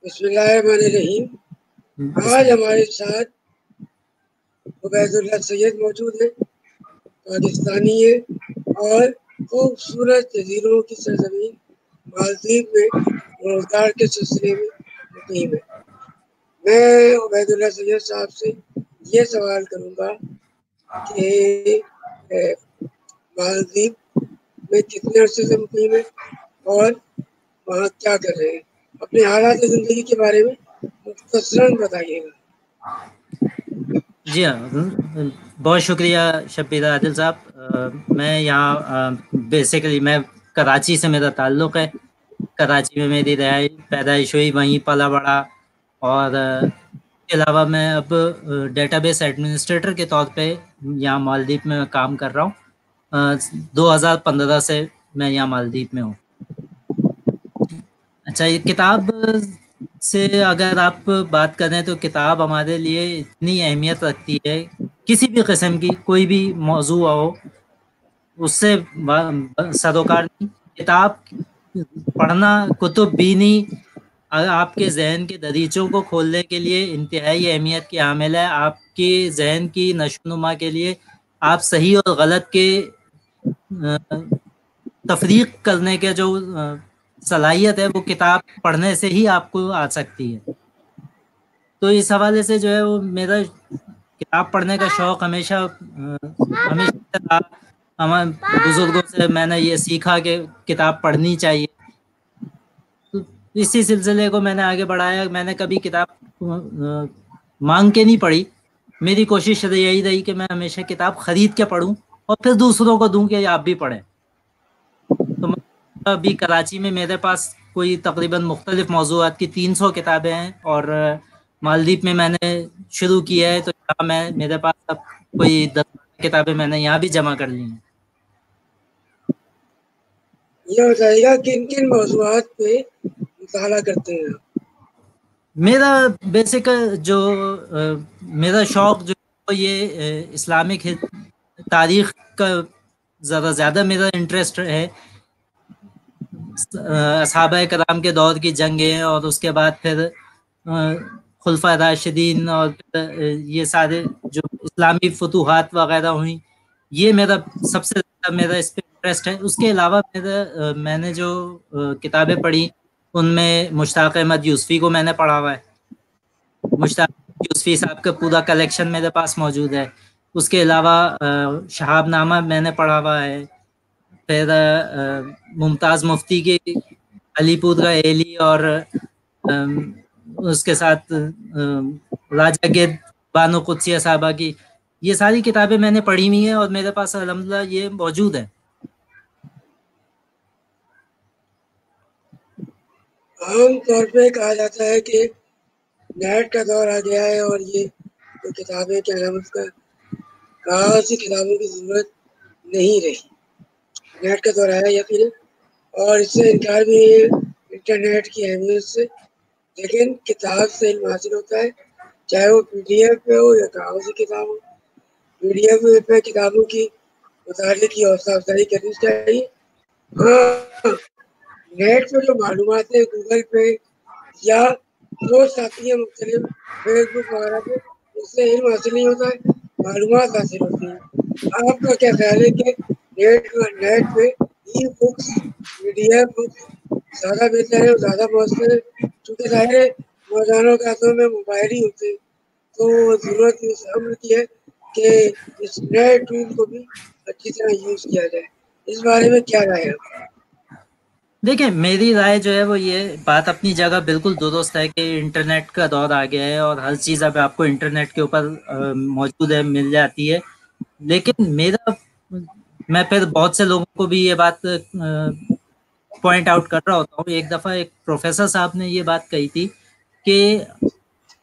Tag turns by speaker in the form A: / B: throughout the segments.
A: بسم اللہ الرحمن الرحیم. آج ہمارے ساتھ عبید اللہ سید موجود ہیں، پاکستانی ہے اور خوبصورت جزیروں کی سرزمین مالدیپ میں روزگار کے سلسلے میں مقیم ہے. میں عبید اللہ سید صاحب سے یہ سوال کروں گا کہ مالدیپ میں کتنے عرصے سے مقیم ہے اور وہاں کیا کر رہے ہیں. اپنے حالات زندگی کے بارے میں مختصراً بتائیے گا.
B: جی ہاں، بہت شکریہ شبیر عادل صاحب. میں یہاں بیسیکلی میں کراچی سے میرا تعلق ہے. کراچی میں میری پیدائش ہوئی، وہیں پلا بڑھا، اور اس کے علاوہ میں اب ڈیٹا بیس ایڈمنسٹریٹر کے طور پہ یہاں مالدیپ میں کام کر رہا ہوں. 2015 سے میں یہاں مالدیپ میں ہوں. اچھا، یہ کتاب سے اگر آپ بات کریں تو کتاب ہمارے لیے اتنی اہمیت رکھتی ہے، کسی بھی قسم کی کوئی بھی موضوع ہو اس سے سروکار نہیں. کتاب پڑھنا، کتب بینی آپ کے ذہن کے دریچوں کو کھولنے کے لیے انتہائی اہمیت کی حامل ہے. آپ کے ذہن کی نشو و نما کے لیے آپ صحیح اور غلط کے تفریق کرنے کے جو صلاحیت ہے وہ کتاب پڑھنے سے ہی آپ کو آ سکتی ہے. تو اس حوالے سے جو ہے وہ میرا کتاب پڑھنے کا شوق ہمیشہ رہا. ہمارے بزرگوں سے میں نے یہ سیکھا کہ کتاب پڑھنی چاہیے، تو اسی سلسلے کو میں نے آگے بڑھایا. میں نے کبھی کتاب مانگ کے نہیں پڑھی. میری کوشش یہی رہی کہ میں ہمیشہ کتاب خرید کے پڑھوں اور پھر دوسروں کو دوں کہ آپ بھی پڑھیں. تو ابھی کراچی میں میرے پاس کوئی تقریباً مختلف موضوعات کی 300 کتابیں ہیں، اور مالدیپ میں میں نے شروع کیا ہے تو یہاں میرے پاس اب کوئی 10 کتابیں میں نے یہاں بھی جمع کر لی ہیں.
A: یہ بتائیے گا کن کن موضوعات پہ مطالعہ کرتے ہیں آپ؟
B: میرا بیسک جو میرا شوق جو یہ اسلامک تاریخ کا زیادہ میرا انٹرسٹ ہے. صحابہ کرام کے دور کی جنگیں اور اس کے بعد پھر خلفائے راشدین اور یہ سارے جو اسلامی فتوحات وغیرہ ہوئیں، یہ میرا سب سے زیادہ میرا اس پہ انٹرسٹ ہے. اس کے علاوہ میں نے جو کتابیں پڑھی ان میں مشتاق احمد یوسفی کو میں نے پڑھا ہوا ہے. مشتاق یوسفی صاحب کا پورا کلیکشن میرے پاس موجود ہے. اس کے علاوہ شہاب نامہ میں نے پڑھا ہوا ہے. پھر ممتاز مفتی کی علی پور کا ایلی اور اس کے ساتھ راجہ گرد بانو قدسیہ صاحبہ کی، یہ ساری کتابیں میں نے پڑھی ہوئی ہیں اور میرے پاس الحمدللہ یہ موجود ہے.
A: عام طور پہ کہا جاتا ہے کہ نیٹ کا دور آ گیا ہے اور یہ جو کتابیں کیا نام اس کا کاغذ کی کتابوں کی ضرورت نہیں رہی. نیٹ کا دور آیا یقیناً، اور اس سے انکار بھی ہے انٹرنیٹ کی اہمیت سے. لیکن کتاب سے علم حاصل ہوتا ہے، چاہے وہ PDF پہ ہو یا کاغذی کتاب ہو. PDF پہ کتابوں کی مطالعے کی حوصلہ افزائی کرنی چاہیے. ہاں، نیٹ پہ جو معلومات ہے گوگل پہ یا پوسٹ آتی ہے مختلف فیس بک وغیرہ پہ، اس سے علم حاصل نہیں ہوتا ہے، معلومات حاصل ہوتی ہیں. آپ کا کیا خیال ہے کہ نیٹ پہ ای بکس PDF بکس زیادہ بہتر ہے اور زیادہ مؤثر ہے؟ چونکہ ظاہر ہے نوجوانوں کے ہاتھوں میں موبائل ہی ہوتے ہیں، تو ضرورت اس امر کی ہے کہ اس نئے ٹول کو بھی اچھی طرح یوز کیا جائے. اس بارے میں کیا رائے ہے؟
B: دیکھیں، میری رائے جو ہے وہ یہ بات اپنی جگہ بالکل درست ہے کہ انٹرنیٹ کا دور آ گیا ہے اور ہر چیز اب آپ کو انٹرنیٹ کے اوپر موجود ہے، مل جاتی ہے. لیکن میں پھر بہت سے لوگوں کو بھی یہ بات پوائنٹ آؤٹ کر رہا ہوتا ہوں. ایک دفعہ ایک پروفیسر صاحب نے یہ بات کہی تھی کہ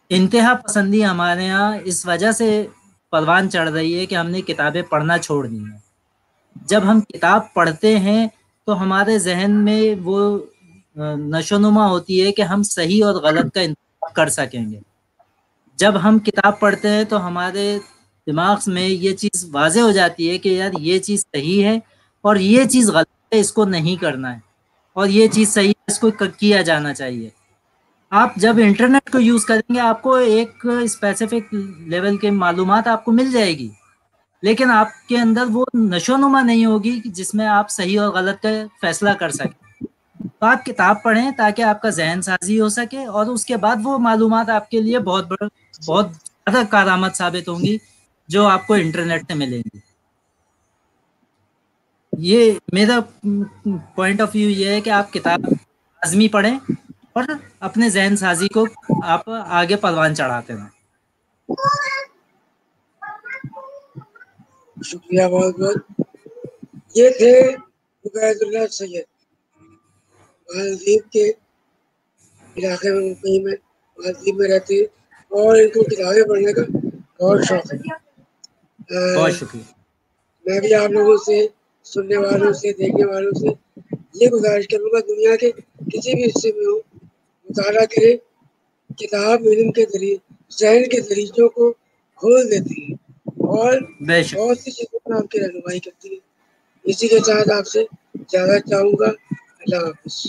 B: انتہا پسندی ہمارے ہاں اس وجہ سے پروان چڑھ رہی ہے کہ ہم نے کتابیں پڑھنا چھوڑ دی ہیں. جب ہم کتاب پڑھتے ہیں تو ہمارے ذہن میں وہ نشو نما ہوتی ہے کہ ہم صحیح اور غلط کا انتخاب کر سکیں گے. جب ہم کتاب پڑھتے ہیں تو ہمارے دماغ میں یہ چیز واضح ہو جاتی ہے کہ یار یہ چیز صحیح ہے اور یہ چیز غلط ہے، اس کو نہیں کرنا ہے، اور یہ چیز صحیح ہے، اس کو کیا جانا چاہیے. آپ جب انٹرنیٹ کو یوز کریں گے آپ کو ایک اسپیسیفک لیول کے معلومات آپ کو مل جائے گی، لیکن آپ کے اندر وہ نشو نما نہیں ہوگی جس میں آپ صحیح اور غلط کا فیصلہ کر سکیں. تو آپ کتاب پڑھیں تاکہ آپ کا ذہن سازی ہو سکے، اور اس کے بعد وہ معلومات آپ کے لیے بہت زیادہ کارآمد ثابت ہوں گی جو آپ کو انٹرنیٹ سے ملیں گی. یہ میرا پوائنٹ آف ویو یہ ہے کہ آپ کتاب لازمی پڑھیں اور اپنے ذہن سازی کو آپ آگے پروان چڑھاتے ہیں.
A: شکریہ بہت بہت. یہ تھے عبید اللہ سید، مالدیپ کے علاقے میں مقیم ہے، مالدیپ میں رہتے ہیں اور ان کو کتابیں پڑھنے کا بہت شوق ہے.
B: بہت شکریہ.
A: میں بھی آپ لوگوں سے، سننے والوں سے، دیکھنے والوں سے یہ گزارش کروں گا دنیا کے کسی بھی حصے میں ہو، مطالعہ کرے. کتاب علم کے ذریعے ذہن کے دریچوں کو کھول دیتی ہے اور
B: بے شک.
A: بہت سی چیزوں میں آپ کی رہنمائی کرتی ہے. اسی کے ساتھ آپ سے زیادہ چاہوں گا. اللہ حافظ.